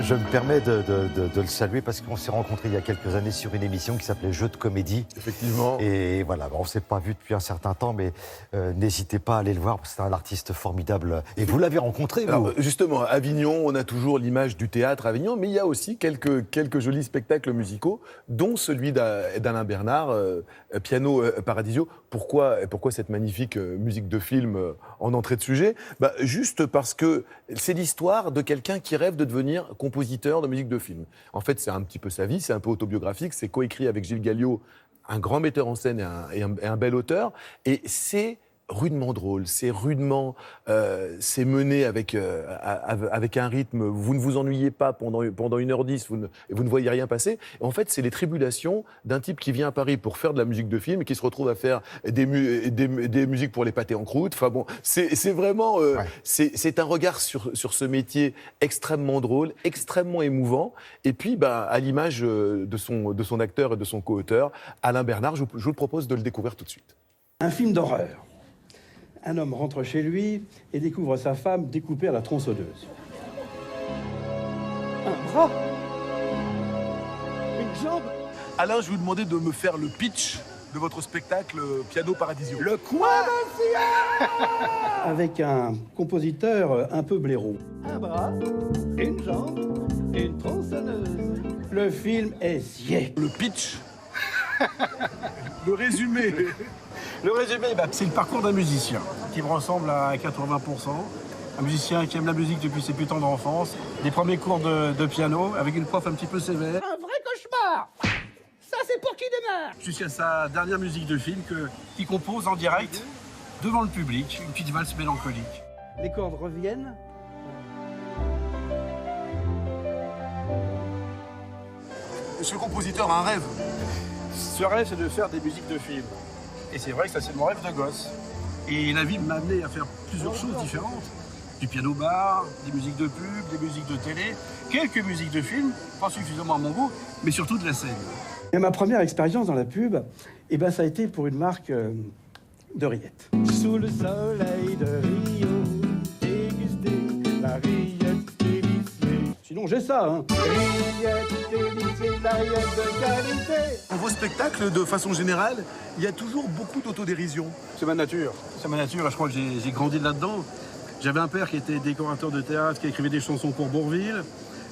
Je me permets de le saluer parce qu'on s'est rencontrés il y a quelques années sur une émission qui s'appelait Jeux de comédie. Effectivement. Et voilà, on ne s'est pas vu depuis un certain temps, mais n'hésitez pas à aller le voir, parce que c'est un artiste formidable. Et vous l'avez rencontré, vous. Alors, justement, à Avignon, on a toujours l'image du théâtre à Avignon, mais il y a aussi quelques jolis spectacles musicaux, dont celui d'Alain Bernard, Piano Paradisio. Pourquoi cette magnifique musique de film en entrée de sujet? Juste parce que c'est l'histoire de quelqu'un qui rêve de devenir compositeur de musique de film. En fait, c'est un petit peu sa vie, c'est un peu autobiographique, c'est coécrit avec Gilles Galliot, un grand metteur en scène et un bel auteur, et c'est rudement drôle, c'est c'est mené avec un rythme, vous ne vous ennuyez pas pendant 1h10, vous ne voyez rien passer. Et en fait, c'est les tribulations d'un type qui vient à Paris pour faire de la musique de film et qui se retrouve à faire des musiques pour les pâtés en croûte. Enfin bon, c'est vraiment, c'est un regard sur ce métier extrêmement drôle, extrêmement émouvant. Et puis, à l'image de son acteur et de son co-auteur, Alain Bernard, je vous le propose de le découvrir tout de suite. Un film d'horreur. Un homme rentre chez lui et découvre sa femme découpée à la tronçonneuse. Un bras, une jambe. Alain, je vous demandais de me faire le pitch de votre spectacle Piano Paradisio. Le quoi? Avec un compositeur un peu blaireau. Un bras, une jambe, une tronçonneuse. Le film est siècle. Le pitch. Le résumé. Le résumé, c'est le parcours d'un musicien qui me ressemble à 80%. Un musicien qui aime la musique depuis ses putains d'enfance. Des premiers cours de piano avec une prof un petit peu sévère. Un vrai cauchemar! Ça, c'est pour qui démarre? Jusqu'à sa dernière musique de film qu'il compose en direct devant le public, une petite valse mélancolique. Les cordes reviennent. Ce compositeur a un rêve. Ce rêve, c'est de faire des musiques de film. Et c'est vrai que ça, c'est mon rêve de gosse. Et la vie m'a amené à faire plusieurs choses différentes. Du piano-bar, des musiques de pub, des musiques de télé, quelques musiques de film, pas suffisamment à mon goût, mais surtout de la scène. Et ma première expérience dans la pub, ça a été pour une marque de rillettes. Sous le soleil de Rio, déguster la rillette délicieuse. Sinon, j'ai ça, hein. Rillette délicieuse, la rillette de qualité. Dans vos spectacles, de façon générale, il y a toujours beaucoup d'autodérision. C'est ma nature. C'est ma nature, je crois que j'ai grandi là-dedans. J'avais un père qui était décorateur de théâtre, qui écrivait des chansons pour Bourvil,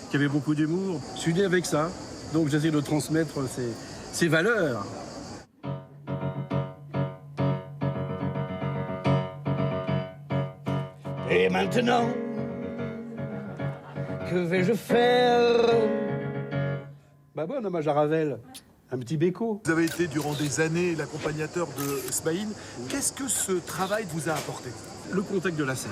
qui avait beaucoup d'humour. Je suis né avec ça, donc j'essaie de transmettre ces valeurs. Et maintenant, que vais-je faire? Bon hommage à Ravel, un petit béco. Vous avez été durant des années l'accompagnateur de Smaïn. Qu'est-ce que ce travail vous a apporté? Le contact de la scène.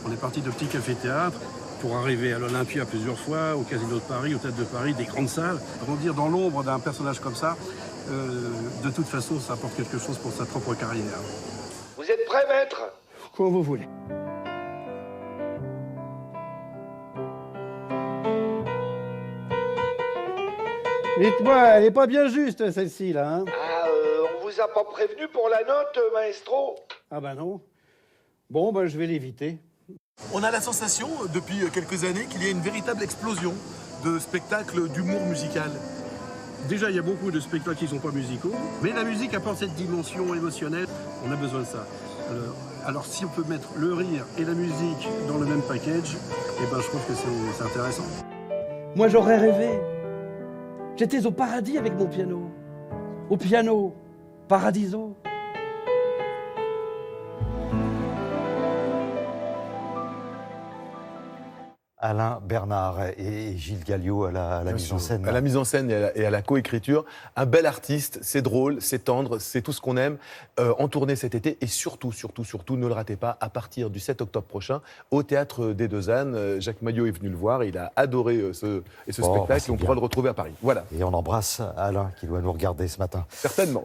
On est parti de petits cafés-théâtres pour arriver à l'Olympia plusieurs fois, au Casino de Paris, au Théâtre de Paris, des grandes salles. Grandir dans l'ombre d'un personnage comme ça, de toute façon, ça apporte quelque chose pour sa propre carrière. Vous êtes prêts, maître? Quand vous voulez. Dites-moi, elle est pas bien juste, celle-ci, là, hein? On vous a pas prévenu pour la note, maestro? Ah non. Bon, je vais l'éviter. On a la sensation, depuis quelques années, qu'il y a une véritable explosion de spectacles d'humour musical. Déjà, il y a beaucoup de spectacles qui ne sont pas musicaux, mais la musique apporte cette dimension émotionnelle. On a besoin de ça. Alors si on peut mettre le rire et la musique dans le même package, je trouve que c'est intéressant. Moi, j'aurais rêvé. J'étais au paradis avec mon piano. Au piano, Paradiso. Alain Bernard et Gilles Galliot à la mise en scène. À la mise en scène et à la coécriture. Un bel artiste, c'est drôle, c'est tendre, c'est tout ce qu'on aime. En tournée cet été et surtout, ne le ratez pas, à partir du 7 octobre prochain, au Théâtre des Deux Ânes. Jacques Maillot est venu le voir, il a adoré ce spectacle et on pourra le retrouver à Paris. Voilà. Et on embrasse Alain qui doit nous regarder ce matin. Certainement.